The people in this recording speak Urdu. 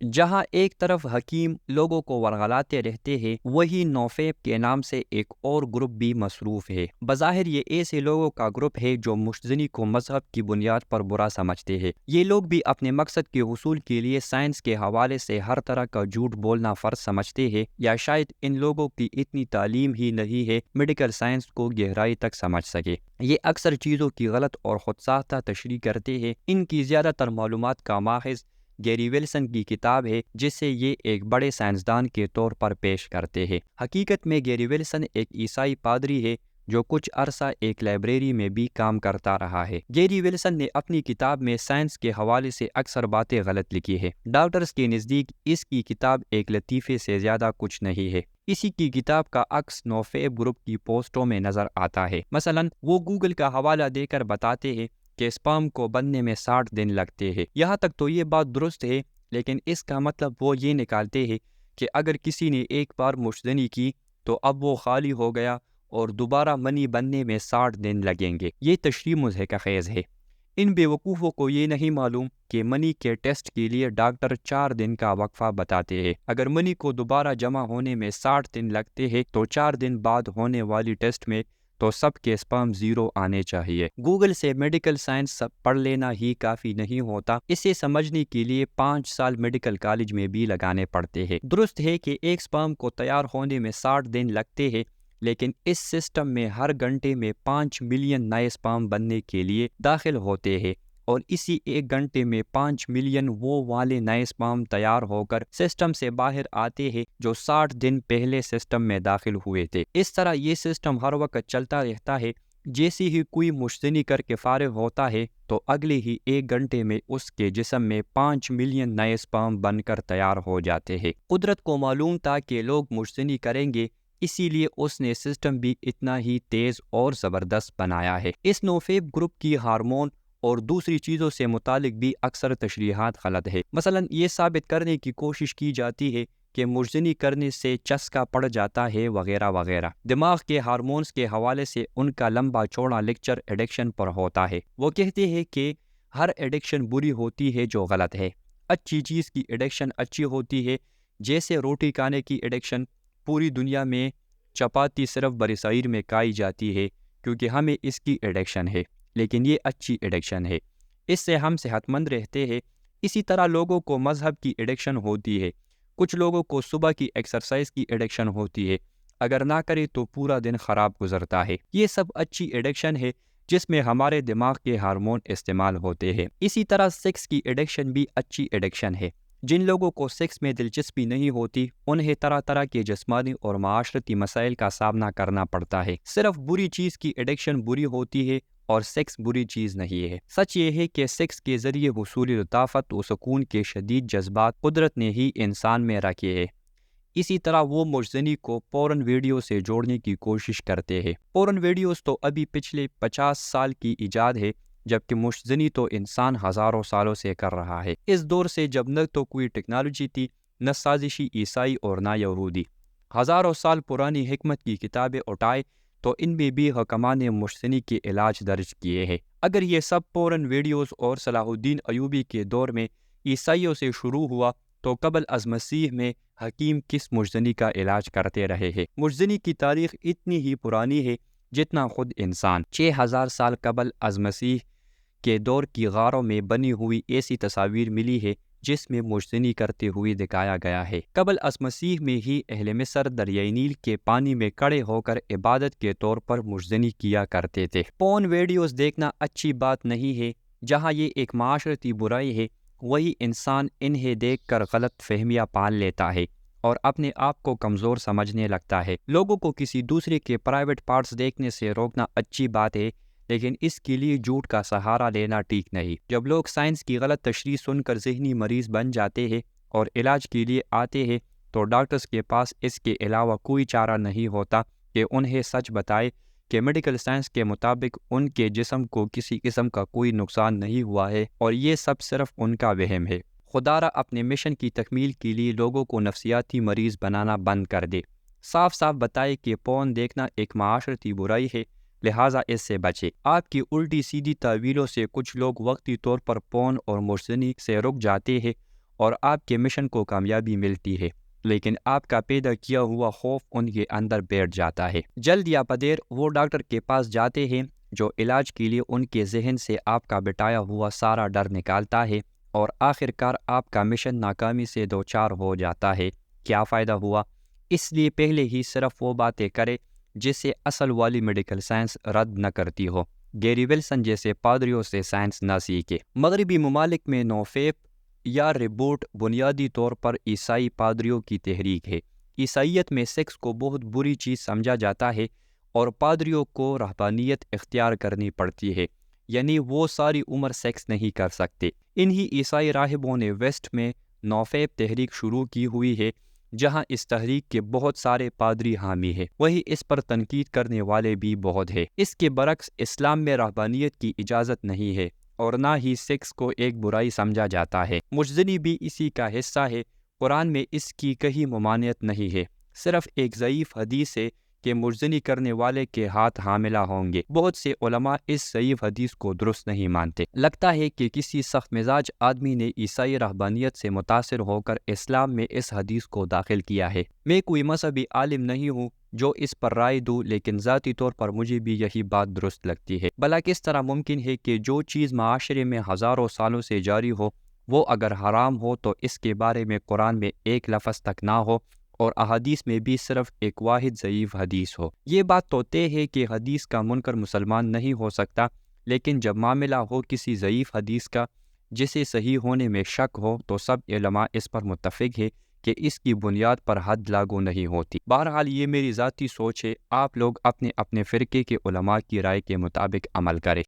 جہاں ایک طرف حکیم لوگوں کو ورغلاتے رہتے ہیں، وہی نوفیب کے نام سے ایک اور گروپ بھی مصروف ہے۔ بظاہر یہ ایسے لوگوں کا گروپ ہے جو مشتزنی کو مذہب کی بنیاد پر برا سمجھتے ہیں۔ یہ لوگ بھی اپنے مقصد کے حصول کے لیے سائنس کے حوالے سے ہر طرح کا جھوٹ بولنا فرض سمجھتے ہیں، یا شاید ان لوگوں کی اتنی تعلیم ہی نہیں ہے میڈیکل سائنس کو گہرائی تک سمجھ سکے۔ یہ اکثر چیزوں کی غلط اور خود ساختہ تشریح کرتے ہیں۔ ان کی زیادہ تر معلومات کا ماخذ گیری ولسن کی کتاب ہے، جس سے یہ ایک بڑے سائنسدان کے طور پر پیش کرتے ہیں۔ حقیقت میں گیری ولسن ایک عیسائی پادری ہے جو کچھ عرصہ ایک لائبریری میں بھی کام کرتا رہا ہے۔ گیری ولسن نے اپنی کتاب میں سائنس کے حوالے سے اکثر باتیں غلط لکھی ہے۔ ڈاکٹرز کے نزدیک اس کی کتاب ایک لطیفے سے زیادہ کچھ نہیں ہے۔ اسی کی کتاب کا عکس نوفیب گروپ کی پوسٹوں میں نظر آتا ہے۔ مثلا وہ گوگل کا حوالہ دے کر بتاتے ہیں کہ اسپام کو بننے میں 60 دن لگتے ہیں۔ یہاں تک تو یہ بات درست ہے، لیکن اس کا مطلب وہ یہ نکالتے ہیں کہ اگر کسی نے ایک بار مشتزنی کی تو اب وہ خالی ہو گیا اور دوبارہ منی بننے میں 60 دن لگیں گے۔ یہ تشریح مضحکہ خیز ہے۔ ان بیوقوفوں کو یہ نہیں معلوم کہ منی کے ٹیسٹ کے لیے ڈاکٹر 4 دن کا وقفہ بتاتے ہیں۔ اگر منی کو دوبارہ جمع ہونے میں 60 دن لگتے ہیں تو 4 دن بعد ہونے والی ٹیسٹ میں تو سب کے اسپام 0 آنے چاہیے۔ گوگل سے میڈیکل سائنس پڑھ لینا ہی کافی نہیں ہوتا، اسے سمجھنے کے لیے 5 سال میڈیکل کالج میں بھی لگانے پڑتے ہیں۔ درست ہے کہ ایک اسپام کو تیار ہونے میں 60 دن لگتے ہیں، لیکن اس سسٹم میں ہر گھنٹے میں 5 ملین نئے اسپام بننے کے لیے داخل ہوتے ہیں، اور اسی ایک گھنٹے میں 5 ملین وہ والے نئے اسپام تیار ہو کر سسٹم سے باہر آتے ہیں جو 60 دن پہلے سسٹم میں داخل ہوئے تھے۔ اس طرح یہ سسٹم ہر وقت چلتا رہتا ہے۔ جیسے ہی کوئی مشتزنی کر کے فارغ ہوتا ہے تو اگلے ہی ایک گھنٹے میں اس کے جسم میں 5 ملین نئے اسپام بن کر تیار ہو جاتے ہیں۔ قدرت کو معلوم تھا کہ لوگ مشتزنی کریں گے، اسی لیے اس نے سسٹم بھی اتنا ہی تیز اور زبردست بنایا ہے۔ اس نوفیب گروپ کی ہارمون اور دوسری چیزوں سے متعلق بھی اکثر تشریحات غلط ہے۔ مثلا یہ ثابت کرنے کی کوشش کی جاتی ہے کہ مشتزنی کرنے سے چسکا پڑ جاتا ہے وغیرہ وغیرہ۔ دماغ کے ہارمونز کے حوالے سے ان کا لمبا چوڑا لیکچر ایڈکشن پر ہوتا ہے۔ وہ کہتے ہیں کہ ہر ایڈکشن بری ہوتی ہے، جو غلط ہے۔ اچھی چیز کی ایڈکشن اچھی ہوتی ہے، جیسے روٹی کھانے کی ایڈکشن۔ پوری دنیا میں چپاتی صرف برصغیر میں کھائی جاتی ہے کیونکہ ہمیں اس کی ایڈکشن ہے، لیکن یہ اچھی ایڈکشن ہے، اس سے ہم صحت مند رہتے ہیں۔ اسی طرح لوگوں کو مذہب کی ایڈکشن ہوتی ہے، کچھ لوگوں کو صبح کی ایکسرسائز کی ایڈکشن ہوتی ہے، اگر نہ کرے تو پورا دن خراب گزرتا ہے۔ یہ سب اچھی ایڈکشن ہے جس میں ہمارے دماغ کے ہارمون استعمال ہوتے ہیں۔ اسی طرح سیکس کی ایڈکشن بھی اچھی ایڈکشن ہے۔ جن لوگوں کو سیکس میں دلچسپی نہیں ہوتی انہیں طرح طرح کے جسمانی اور معاشرتی مسائل کا سامنا کرنا پڑتا ہے۔ صرف بری چیز کی ایڈکشن بری ہوتی ہے اور سیکس بری چیز نہیں ہے۔ سچ یہ ہے کہ سیکس کے ذریعے حصول لطافت و سکون کے شدید جذبات قدرت نے ہی انسان میں رکھے ہیں۔ اسی طرح وہ مشتزنی کو پورن ویڈیو سے جوڑنے کی کوشش کرتے ہیں۔ پورن ویڈیوز تو ابھی پچھلے 50 سال کی ایجاد ہے، جبکہ مشتزنی تو انسان ہزاروں سالوں سے کر رہا ہے۔ اس دور سے جب نہ تو کوئی ٹیکنالوجی تھی، نہ سازشی عیسائی اور نہ یہودی، ہزاروں سال پرانی حکمت کی کتابیں اٹھائے تو ان میں بھی حکمان مشتزنی کے علاج درج کیے ہیں۔ اگر یہ سب پورن ویڈیوز اور صلاح الدین ایوبی کے دور میں عیسائیوں سے شروع ہوا تو قبل از مسیح میں حکیم کس مشتزنی کا علاج کرتے رہے ہیں؟ مشتزنی کی تاریخ اتنی ہی پرانی ہے جتنا خود انسان۔ 6000 سال قبل از مسیح کے دور کی غاروں میں بنی ہوئی ایسی تصاویر ملی ہے جس میں مشتزنی کرتے ہوئے دکھایا گیا ہے۔ قبل از مسیح میں ہی اہل مصر دریائے نیل کے پانی میں کھڑے ہو کر عبادت کے طور پر مشتزنی کیا کرتے تھے۔ پون ویڈیوز دیکھنا اچھی بات نہیں ہے۔ جہاں یہ ایک معاشرتی برائی ہے، وہی انسان انہیں دیکھ کر غلط فہمیاں پال لیتا ہے اور اپنے آپ کو کمزور سمجھنے لگتا ہے۔ لوگوں کو کسی دوسرے کے پرائیویٹ پارٹس دیکھنے سے روکنا اچھی بات ہے، لیکن اس کے لیے جھوٹ کا سہارا لینا ٹھیک نہیں۔ جب لوگ سائنس کی غلط تشریح سن کر ذہنی مریض بن جاتے ہیں اور علاج کے لیے آتے ہیں تو ڈاکٹرز کے پاس اس کے علاوہ کوئی چارہ نہیں ہوتا کہ انہیں سچ بتائے کہ میڈیکل سائنس کے مطابق ان کے جسم کو کسی قسم کا کوئی نقصان نہیں ہوا ہے اور یہ سب صرف ان کا وہم ہے۔ خدا را اپنے مشن کی تکمیل کے لیے لوگوں کو نفسیاتی مریض بنانا بند کر دے۔ صاف صاف بتائے کہ پون دیکھنا ایک معاشرتی برائی ہے، لہٰذا اس سے بچے۔ آپ کی الٹی سیدھی تعویلوں سے کچھ لوگ وقتی طور پر پون اور مشتزنی سے رک جاتے ہیں اور آپ کے مشن کو کامیابی ملتی ہے، لیکن آپ کا پیدا کیا ہوا خوف ان کے اندر بیٹھ جاتا ہے۔ جلد یا بدیر وہ ڈاکٹر کے پاس جاتے ہیں جو علاج کے لیے ان کے ذہن سے آپ کا بٹایا ہوا سارا ڈر نکالتا ہے، اور آخر کار آپ کا مشن ناکامی سے دوچار ہو جاتا ہے۔ کیا فائدہ ہوا؟ اس لیے پہلے ہی صرف وہ باتیں کرے جسے اصل والی میڈیکل سائنس رد نہ کرتی ہو۔ گیری ولسن جیسے پادریوں سے سائنس نہ سیکھے۔ مغربی ممالک میں نوفیپ یا ریبوٹ بنیادی طور پر عیسائی پادریوں کی تحریک ہے۔ عیسائیت میں سیکس کو بہت بری چیز سمجھا جاتا ہے اور پادریوں کو رہبانیت اختیار کرنی پڑتی ہے، یعنی وہ ساری عمر سیکس نہیں کر سکتے۔ انہی عیسائی راہبوں نے ویسٹ میں نوفیپ تحریک شروع کی ہوئی ہے، جہاں اس تحریک کے بہت سارے پادری حامی ہیں، وہی اس پر تنقید کرنے والے بھی بہت ہیں۔ اس کے برعکس اسلام میں رہبانیت کی اجازت نہیں ہے اور نہ ہی سیکس کو ایک برائی سمجھا جاتا ہے۔ مجزنی بھی اسی کا حصہ ہے۔ قرآن میں اس کی کہیں ممانعت نہیں ہے، صرف ایک ضعیف حدیث ہے کہ مجزنی کرنے والے کے ہاتھ حاملہ ہوں گے۔ بہت سے علماء اس ضعیف حدیث کو درست نہیں مانتے۔ لگتا ہے کہ کسی سخت مزاج آدمی نے عیسائی رہبانیت سے متاثر ہو کر اسلام میں اس حدیث کو داخل کیا ہے۔ میں کوئی مذہبی عالم نہیں ہوں جو اس پر رائے دوں، لیکن ذاتی طور پر مجھے بھی یہی بات درست لگتی ہے۔ بھلا کس طرح ممکن ہے کہ جو چیز معاشرے میں ہزاروں سالوں سے جاری ہو، وہ اگر حرام ہو تو اس کے بارے میں قرآن میں ایک لفظ تک نہ ہو، اور احادیث میں بھی صرف ایک واحد ضعیف حدیث ہو؟ یہ بات تو طے ہے کہ حدیث کا منکر مسلمان نہیں ہو سکتا، لیکن جب معاملہ ہو کسی ضعیف حدیث کا جسے صحیح ہونے میں شک ہو تو سب علماء اس پر متفق ہے کہ اس کی بنیاد پر حد لاگو نہیں ہوتی۔ بہرحال یہ میری ذاتی سوچ ہے، آپ لوگ اپنے اپنے فرقے کے علماء کی رائے کے مطابق عمل کریں۔